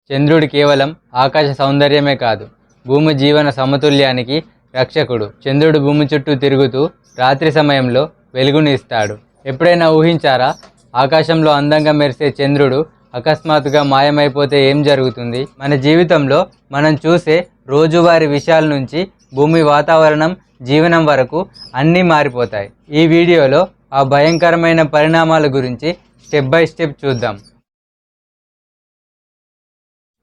చంద్రుడు కేవలం ఆకాశ సౌందర్యమే కాదు, భూమి జీవన సమతుల్యానికి రక్షకుడు. చంద్రుడు భూమి చుట్టూ తిరుగుతూ రాత్రి సమయంలో వెలుగుని ఇస్తాడు. ఎప్పుడైనా ఊహించారా? ఆకాశంలో అందంగా మెరిసే చంద్రుడు అకస్మాత్తుగా మాయమైపోతే ఏం జరుగుతుంది? మన జీవితంలో మనం చూసే రోజువారీ విషయాల నుంచి భూమి వాతావరణం, జీవనం వరకు అన్నీ మారిపోతాయి. ఈ వీడియోలో ఆ భయంకరమైన పరిణామాల గురించి స్టెప్ బై స్టెప్ చూద్దాం.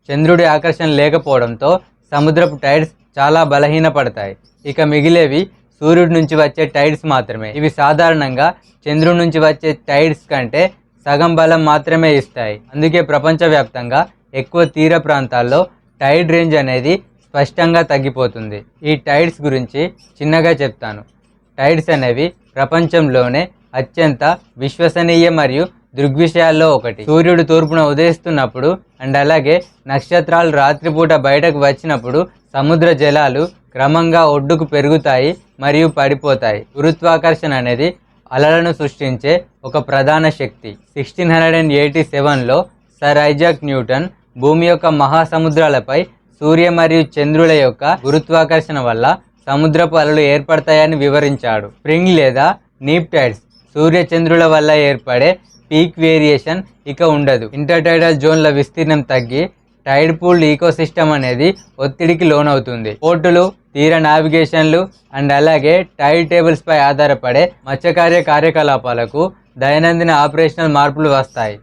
చంద్రుడి ఆకర్షణ లేకపోవడంతో సముద్రపు టైడ్స్ చాలా బలహీనపడతాయి. ఇక మిగిలేవి సూర్యుడి నుంచి వచ్చే టైడ్స్ మాత్రమే. ఇవి సాధారణంగా చంద్రుడి నుంచి వచ్చే టైడ్స్ కంటే సగం బలం మాత్రమే ఇస్తాయి. అందుకే ప్రపంచవ్యాప్తంగా ఎక్కువ తీర ప్రాంతాల్లో టైడ్ రేంజ్ అనేది స్పష్టంగా తగ్గిపోతుంది. ఈ టైడ్స్ గురించి చిన్నగా చెప్తాను. టైడ్స్ అనేవి ప్రపంచంలోనే అత్యంత విశ్వసనీయ మరియు దృగ్విషయాల్లో ఒకటి. సూర్యుడు తూర్పున ఉదయిస్తున్నప్పుడు అండ్ అలాగే నక్షత్రాలు రాత్రిపూట బయటకు వచ్చినప్పుడు సముద్ర జలాలు క్రమంగా ఒడ్డుకు పెరుగుతాయి మరియు పడిపోతాయి. గురుత్వాకర్షణ అనేది అలలను సృష్టించే ఒక ప్రధాన శక్తి. 1687లో సర్ ఐజాక్ న్యూటన్ భూమి యొక్క మహాసముద్రాలపై సూర్య మరియు చంద్రుల యొక్క గురుత్వాకర్షణ వల్ల సముద్రపు అలలు ఏర్పడతాయని వివరించాడు. స్ప్రింగ్ లేదా నీప్ టైడ్స్ సూర్య చంద్రుల వల్ల ఏర్పడే పీక్ వేరియేషన్ ఇక ఉండదు. ఇంటర్టైడల్ జోన్ల విస్తీర్ణం తగ్గి టైడ్ పూల్డ్ ఈకోసిస్టమ్ అనేది ఒత్తిడికి లోనవుతుంది. పోర్టులు, తీర నావిగేషన్లు అండ్ అలాగే టైడ్ టేబుల్స్ పై ఆధారపడే మత్స్యకార్య కార్యకలాపాలకు దైనందిన ఆపరేషనల్ మార్పులు వస్తాయి.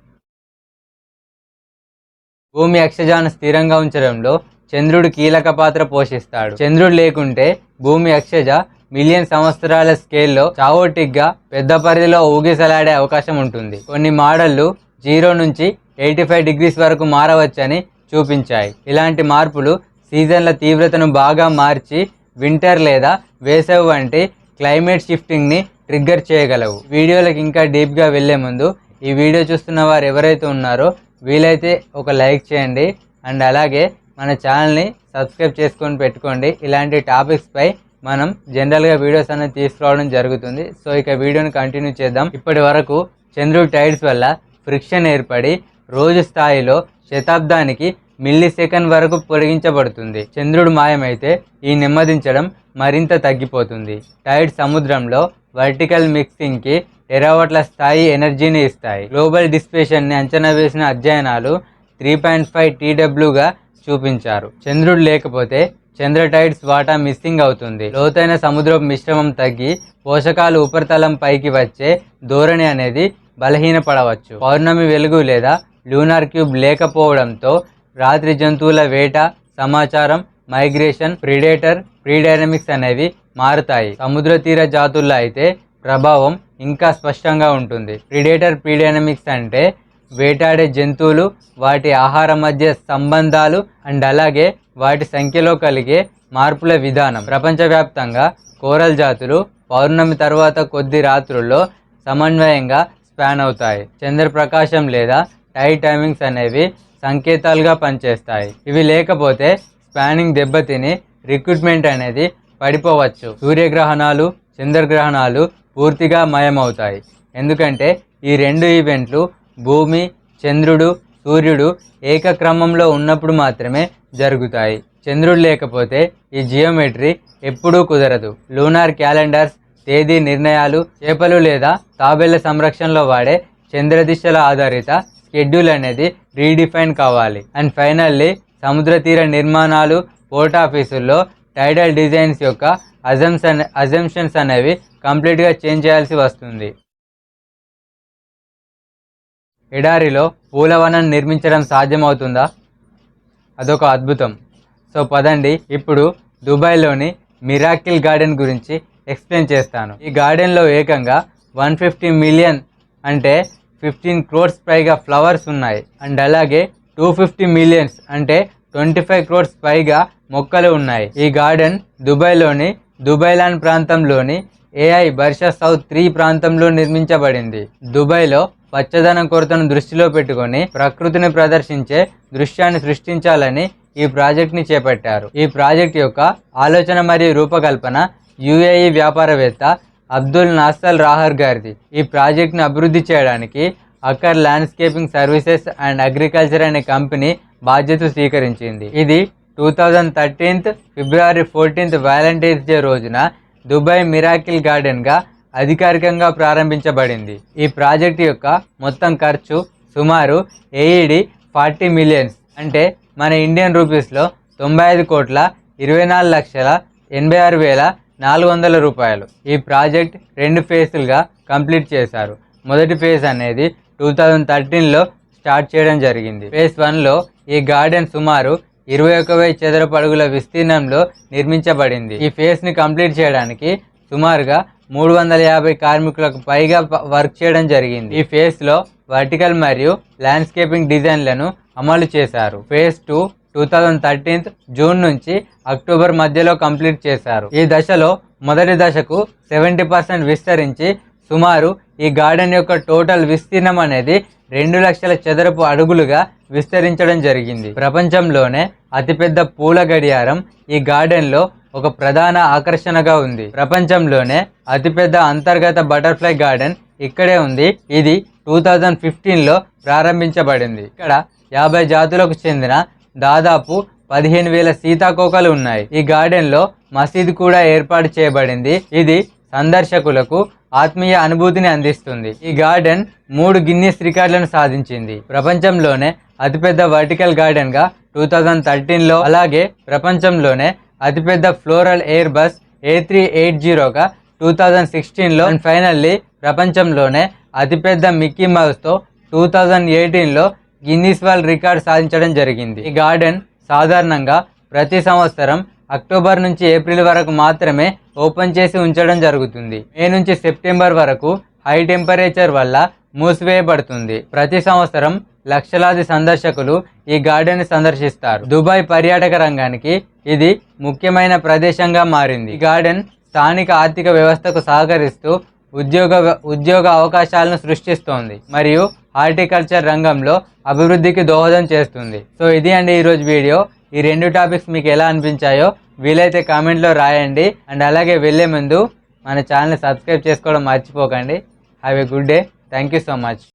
భూమి అక్షజాను స్థిరంగా ఉంచడంలో చంద్రుడు కీలక పాత్ర పోషిస్తాడు. చంద్రుడు లేకుంటే భూమి అక్షజ మిలియన్ సంవత్సరాల స్కేల్లో చావోటిక్గా పెద్ద పరిధిలో ఊగిసలాడే అవకాశం ఉంటుంది. కొన్ని మోడళ్లు 0 నుంచి 85 డిగ్రీస్ వరకు మారవచ్చని చూపించాయి. ఇలాంటి మార్పులు సీజన్ల తీవ్రతను బాగా మార్చి వింటర్ లేదా వేసవి వంటి క్లైమేట్ షిఫ్టింగ్ని ట్రిగ్గర్ చేయగలవు. వీడియోలకు ఇంకా డీప్గా వెళ్లే ముందు ఈ వీడియో చూస్తున్న వారు ఎవరైతే ఉన్నారో వీలైతే ఒక లైక్ చేయండి అండ్ అలాగే మన ఛానల్ని సబ్స్క్రైబ్ చేసుకొని పెట్టుకోండి. ఇలాంటి టాపిక్స్పై మనం జనరల్గా వీడియోస్ అనేది తీసుకురావడం జరుగుతుంది. సో ఇక వీడియోని కంటిన్యూ చేద్దాం. ఇప్పటి వరకు చంద్రుడి టైడ్స్ వల్ల ఫ్రిక్షన్ ఏర్పడి రోజు స్థాయిలో శతాబ్దానికి మిల్లీ సెకండ్ వరకు పొడిగించబడుతుంది. చంద్రుడు మాయమైతే ఈ నెమ్మదించడం మరింత తగ్గిపోతుంది. టైడ్ సముద్రంలో వర్టికల్ మిక్సింగ్కి టెరావాట్ల స్థాయి ఎనర్జీని ఇస్తాయి. గ్లోబల్ డిస్పేషన్ని అంచనా వేసిన అధ్యయనాలు 3.5 TWగా చూపించారు. చంద్రుడు లేకపోతే చంద్ర టైడ్స్ వాటా మిస్సింగ్ అవుతుంది. లోతైన సముద్రపు మిశ్రమం తగ్గి పోషకాలు ఉపరితలం పైకి వచ్చే ధోరణి అనేది బలహీనపడవచ్చు. పౌర్ణమి వెలుగు లేదా లూనార్ క్యూబ్ లేకపోవడంతో రాత్రి జంతువుల వేట, సమాచారం, మైగ్రేషన్, ప్రిడేటర్, ప్రీడైనమిక్స్ అనేవి మారుతాయి. సముద్ర తీర జాతుల్లో అయితే ప్రభావం ఇంకా స్పష్టంగా ఉంటుంది. ప్రిడేటర్ ప్రీడైనమిక్స్ అంటే వేటాడే జంతువులు, వాటి ఆహారం మధ్య సంబంధాలు అండ్ అలాగే వాటి సంఖ్యలో కలిగే మార్పుల విధానం. ప్రపంచవ్యాప్తంగా కోరల్ జాతులు పౌర్ణమి తర్వాత కొద్ది రాత్రుల్లో సమన్వయంగా స్పాన్ అవుతాయి. చంద్రప్రకాశం లేదా టైడ్ టైమింగ్స్ అనేవి సంకేతాలుగా పనిచేస్తాయి. ఇవి లేకపోతే స్పానింగ్ దెబ్బతిని రిక్రూట్మెంట్ అనేది పడిపోవచ్చు. సూర్యగ్రహణాలు, చంద్రగ్రహణాలు పూర్తిగా మాయమవుతాయి. ఎందుకంటే ఈ రెండు ఈవెంట్లు భూమి, చంద్రుడు, సూర్యుడు ఏకక్రమంలో ఉన్నప్పుడు మాత్రమే జరుగుతాయి. చంద్రుడు లేకపోతే ఈ జియోమెట్రీ ఎప్పుడూ కుదరదు. లూనార్ క్యాలెండర్స్, తేదీ నిర్ణయాలు, చేపలు లేదా తాబేళ్ల సంరక్షణలో వాడే చంద్రదిశల ఆధారిత షెడ్యూల్ అనేది రీడిఫైన్ కావాలి. అండ్ ఫైనల్లీ సముద్ర తీర నిర్మాణాలు, పోర్ట్ ఆఫీసుల్లో టైడల్ డిజైన్స్ యొక్క అజంప్షన్స్ అనేవి కంప్లీట్గా చేంజ్ చేయాల్సి వస్తుంది. ఎడారిలో పూలవనం నిర్మించడం సాధ్యమవుతుందా? అదొక అద్భుతం. సో పదండి ఇప్పుడు దుబాయ్లోని మిరాకిల్ గార్డెన్ గురించి ఎక్స్ప్లెయిన్ చేస్తాను. ఈ గార్డెన్లో ఏకంగా 150 మిలియన్ అంటే 15 crores పైగా ఫ్లవర్స్ ఉన్నాయి. అండ్ అలాగే 250 మిలియన్స్ అంటే 25 crores పైగా మొక్కలు ఉన్నాయి. ఈ గార్డెన్ దుబాయ్లోని దుబాయ్లాండ్ ప్రాంతంలోని AI బర్షా సౌత్ 3 ప్రాంతంలో నిర్మించబడింది. దుబాయ్లో పచ్చదనం కొరతను దృష్టిలో పెట్టుకొని ప్రకృతిని ప్రదర్శించే దృశ్యాన్ని సృష్టించాలని ఈ ప్రాజెక్ట్ని చేపట్టారు. ఈ ప్రాజెక్ట్ యొక్క ఆలోచన మరియు రూపకల్పన UAE వ్యాపారవేత్త అబ్దుల్ నాసర్ రాహర్ గారిది. ఈ ప్రాజెక్ట్ను అభివృద్ధి చేయడానికి అక్కర్ ల్యాండ్స్కేపింగ్ సర్వీసెస్ అండ్ అగ్రికల్చర్ అనే కంపెనీ బాధ్యతలు స్వీకరించింది. ఇది 2013 ఫిబ్రవరి 14 వ్యాలంటైన్స్ డే రోజున దుబాయ్ మిరాకిల్ గార్డెన్గా అధికారికంగా ప్రారంభించబడింది. ఈ ప్రాజెక్టు యొక్క మొత్తం ఖర్చు సుమారు ఏఈడి 40 మిలియన్స్, అంటే మన ఇండియన్ రూపీస్లో 95,24,86,400 రూపాయలు. ఈ ప్రాజెక్ట్ 2 ఫేజ్లుగా కంప్లీట్ చేశారు. మొదటి ఫేజ్ అనేది 2013లో స్టార్ట్ చేయడం జరిగింది. ఫేజ్ 1లో ఈ గార్డెన్ సుమారు 21,000 చదరపు అడుగుల విస్తీర్ణంలో నిర్మించబడింది. ఈ ఫేజ్ని కంప్లీట్ చేయడానికి సుమారుగా 350 కార్మికులకు పైగా వర్క్ చేయడం జరిగింది. ఈ ఫేజ్లో వర్టికల్ మరియు ల్యాండ్స్కేపింగ్ డిజైన్లను అమలు చేశారు. ఫేజ్ 2 2013 జూన్ నుంచి అక్టోబర్ మధ్యలో కంప్లీట్ చేశారు. ఈ దశలో మొదటి దశకు 70% విస్తరించి సుమారు ఈ గార్డెన్ యొక్క టోటల్ విస్తీర్ణం అనేది 2 లక్షల చదరపు అడుగులుగా విస్తరించడం జరిగింది. ప్రపంచంలోనే అతిపెద్ద పూల గడియారం ఈ గార్డెన్లో ఒక ప్రధాన ఆకర్షణగా ఉంది. ప్రపంచంలోనే అతిపెద్ద అంతర్గత బటర్ఫ్లై గార్డెన్ ఇక్కడే ఉంది. ఇది 2015లో ప్రారంభించబడింది. ఇక్కడ 50 జాతులకు చెందిన దాదాపు 15,000 సీతాకోకలు ఉన్నాయి. ఈ గార్డెన్లో మసీదు కూడా ఏర్పాటు చేయబడింది. ఇది సందర్శకులకు ఆత్మీయ అనుభూతిని అందిస్తుంది. ఈ గార్డెన్ 3 గిన్నిస్ రికార్డులను సాధించింది. ప్రపంచంలోనే అతిపెద్ద వర్టికల్ గార్డెన్గా 2013లో, అలాగే ప్రపంచంలోనే అతిపెద్ద ఫ్లోరల్ ఎయిర్ బస్ A380గా 2016లో, అండ్ ఫైనల్లీ ప్రపంచంలోనే అతిపెద్ద మిక్కీ మౌస్తో 2018లో గిన్నిస్ వరల్డ్ రికార్డ్ సాధించడం జరిగింది. ఈ గార్డెన్ సాధారణంగా ప్రతి సంవత్సరం అక్టోబర్ నుంచి ఏప్రిల్ వరకు మాత్రమే ఓపెన్ చేసి ఉంచడం జరుగుతుంది. మే నుంచి సెప్టెంబర్ వరకు హై టెంపరేచర్ వల్ల మూసివేయబడుతుంది. ప్రతి సంవత్సరం లక్షలాది సందర్శకులు ఈ గార్డెన్ సందర్శిస్తారు. దుబాయ్ పర్యాటక రంగానికి ఇది ముఖ్యమైన ప్రదేశంగా మారింది. ఈ గార్డెన్ స్థానిక ఆర్థిక వ్యవస్థకు సహకరిస్తూ ఉద్యోగ అవకాశాలను సృష్టిస్తోంది మరియు హార్టికల్చర్ రంగంలో అభివృద్ధికి దోహదం చేస్తుంది. సో ఇది అండి ఈరోజు వీడియో. ఈ 2 టాపిక్స్ మీకు ఎలా అనిపించాయో వీలైతే కామెంట్లో రాయండి. అండ్ అలాగే వెళ్ళే ముందు మన ఛానల్ని సబ్స్క్రైబ్ చేసుకోవడం మర్చిపోకండి. Have a good day. Thank you so much.